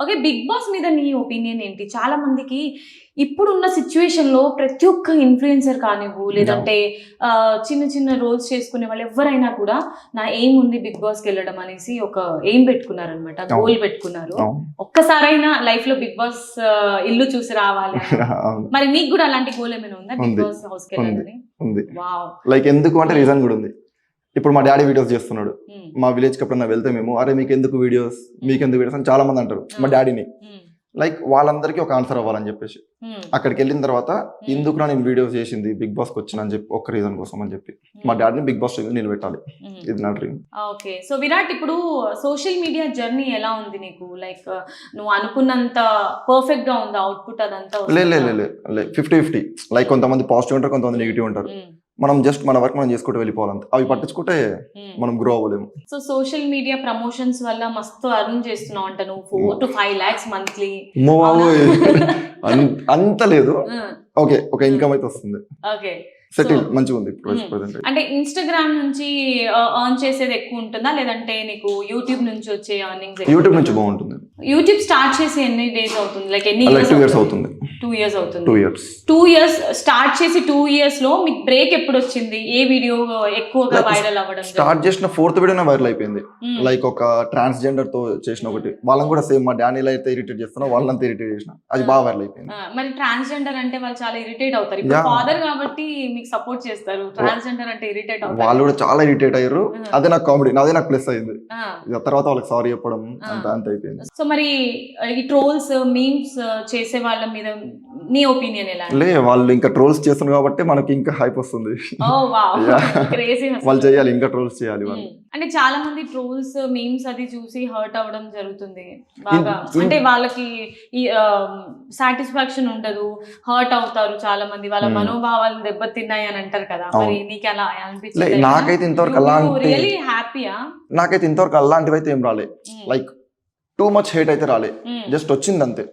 Okay. 'Big boss' మీద నీ opinion ఏంటి? చాలా మందికి ఇప్పుడున్న సిట్యుయేషన్‌లో ప్రతి ఒక్క ఇన్‌ఫ్లుయెన్సర్ కానివ్వు, లేదంటే చిన్న చిన్న రోల్స్ చేసుకునే వాళ్ళు ఎవ్వరైనా కూడా నా ఎయిమ్ ఉంది 'బిగ్ బాస్‌కెళ్ళడం' అనేసి ఒక ఎయిమ్ పెట్టుకున్నారనమాట. గోల్ పెట్టుకున్నారు. ఒక్కసారైనా లైఫ్‌లో 'బిగ్ బాస్' ఇల్లు చూసి రావాలి అని. మరి నీకు కూడా అలాంటి గోల్ ఏమైనా ఉందా 'బిగ్ బాస్' హౌస్‌కెళ్ళాలని? ఉంది. వావ్! లైక్ ఎందుకు అంటే రీజన్ కూడా ఉంది. ఇప్పుడు మా డాడీ వీడియోస్ చేస్తున్నాడు. మా విలేజ్కి ఎప్పుడన్నా వెళ్తే మేము అరే మీకెందుకు వీడియోస్ అని చాలా మంది అంటారు మా డాడీని. లైక్ వాళ్ళందరికీ ఒక ఆన్సర్ అవ్వాలని చెప్పేసి అక్కడికి వెళ్ళిన తర్వాత ఎందుకు నేను వీడియోస్ చేసింది బిగ్ బాస్ కి వచ్చిన అని చెప్పి ఒక రీజన్ కోసం అని చెప్పి మా డాడీని బిగ్ బాస్ నిలబెట్టాలి. ఇది నా డ్రీమ్. ఓకే. సో విరాట్, ఇప్పుడు సోషల్ మీడియా జర్నీ ఎలా ఉంది నీకు? లైక్ నువ్వు అనుకున్నంత పర్ఫెక్ట్ గా ఉందా అవుట్పుట్ అదంతా? లేదు 50-50. లైక్ కొంతమంది పాజిటివ్ ఉంటారు, కొంతమంది నెగిటివ్ ఉంటారు. మనం జస్ట్ మన వర్క్ మనం చేసుకుంటూ వెళ్ళిపోవాలంటే అవి పట్టించుకుంటే మనం గ్రో అవ్వలేము. సో సోషల్ మీడియా ప్రమోషన్స్ వల్ల మస్తు అర్న్ చేస్తున్నావు అంట నువ్వు. 4 to 5 lakhs మంత్లీ. అంత లేదు. ఓకే, ఒక ఇన్కమ్ అయితే వస్తుంది. ఓకే, సెటిల్ మంచిగా ఉంది అంటే ఇన్స్టాగ్రామ్ నుంచి ఎర్న్ చేసేది ఎక్కువ ఉంటుందా, లేదంటే నీకు యూట్యూబ్ నుంచి వచ్చే ఎర్నింగ్స్? యూట్యూబ్ నుంచి బాగుంటుంది. యూట్యూబ్ స్టార్ట్ చేసి ఎన్ని డేస్ అవుతుంది? లైక్ ఎన్ని 2 years అవుతుంది. 2 years అవుతుంది. 2 years స్టార్ట్ చేసి 2 years లో మీకు బ్రేక్ ఎప్పుడు వచ్చింది? ఏ వీడియో ఎక్కువగా వైరల్ అవ్వడం? స్టార్ట్ చేసిన 4th వీడియోనే వైరల్ అయిపోయింది. లైక్ ఒక ట్రాన్స్జెండర్ తో చేసిన ఒకటి, వాళ్ళని కూడా సేమ్ మా డానీలో అయితే ఇరిటేట్ చేస్తున్నా వాళ్ళంతా ఇరిటేట్ చేసిన, అది బాగా వైరల్ అయిపోయింది. మరి ట్రాన్స్జెండర్ అంటే వాళ్ళు చాలా ఇరిటేట్ అవుతారు. ఇప్పుడు ఫాదర్ కాబట్టి మీకు సపోర్ట్ చేస్తారు, ట్రాన్స్జెండర్ అంటే ఇరిటేట్ అవుతారు. వాళ్ళు కూడా చాలా ఇరిటేట్ అయ్యారు. అదే నాకు కామెడీ, అదే నాకు ప్లస్ అయింది. తర్వాత వాళ్ళకి సారీ చెప్పడం అంత అయిపోయింది. సో మరి ఈ ట్రోల్స్ మీమ్స్ చేసే వాళ్ళ మీద నీ ఒపీనియన్ ఎలా? వాళ్ళు ఇంకా ట్రోల్స్ చేస్తున్నారు కాబట్టి మనకి ఇంకా హైప్ వస్తుంది. వాళ్ళు చేయాలి, ఇంకా ట్రోల్స్ చేయాలి వాళ్ళు. అంటే చాలా మంది ట్రోల్స్ మీమ్స్ అది చూసి హర్ట్ అవ్వడం జరుగుతుంది బాగా. అంటే వాళ్ళకి సాటిస్ఫాక్షన్ ఉండదు, హర్ట్ అవుతారు చాలా మంది, వాళ్ళ మనోభావాలు దెబ్బతిన్నాయి అని అంటారు కదా. మరి నీకు అలా అనిపించింది? నాకైతే ఇంతవరకు రియల్లీ హ్యాపీయా? నాకైతే ఇంతవరకు అలాంటివి అయితే ఏం రాలే. లైక్ టూ మచ్ హేట్ అయితే రాలే, జస్ట్ వచ్చింది అంతే.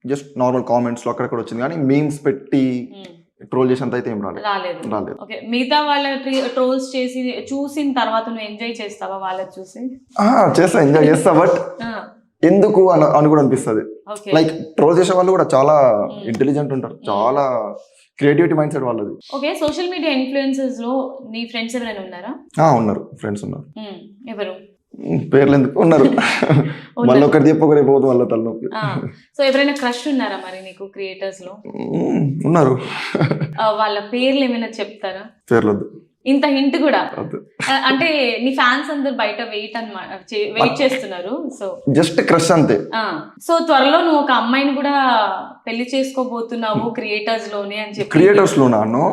జస్ట్ నార్మల్ కామెంట్స్ లో అక్కడక్కడ వచ్చింది, కానీ మీమ్స్ పెట్టి ట్రోల్ చేసేంత అయితే ఏం రాలేదు. ఓకే, మిగతా వాళ్ళ ట్రోల్స్ చేసి చూసిన తర్వాత నువ్వు ఎంజాయ్ చేస్తావా వాళ్ళని చూసి? ఎంజాయ్ చేస్తా, బట్ ఎందుకు అని కూడా అనిపిస్తుంది. లైక్ ట్రోల్ చేసే వాళ్ళు కూడా చాలా ఇంటెలిజెంట్ ఉంటారు, చాలా క్రియేటివిటీ మైండ్ సెట్ వాళ్ళది. ఓకే, సోషల్ మీడియా ఇన్ఫ్లుయెన్సర్స్ లో నీ ఫ్రెండ్స్ ఎవరైనా ఉన్నారా? ఉన్నారు, ఫ్రెండ్స్ ఉన్నారు. ఎవరు? పేర్లు ఎందుకు, ఉన్నారు. మళ్ళీ ఒకటి చెప్పి ఒకరి పోదు వాళ్ళ తలనొప్పి. సో ఎవరైనా క్రష్ ఉన్నారా మరి నీకు క్రియేటర్స్ లో? ఉన్నారు. వాళ్ళ పేర్లు ఏమైనా చెప్తారా? పేర్లు ఇంత హింట్ కూడా అంటే నీ ఫ్యాన్స్ అందరు బయట వెయిట్ చేస్తున్నారు. సో జస్ట్ క్రష్ అంతే. సో త్వరలో నువ్వు ఒక అమ్మాయిని కూడా పెళ్లి చేసుకోబోతున్నావు క్రియేటర్స్ లోనే అని చెప్పి. క్రియేటర్స్ లోనా? నో.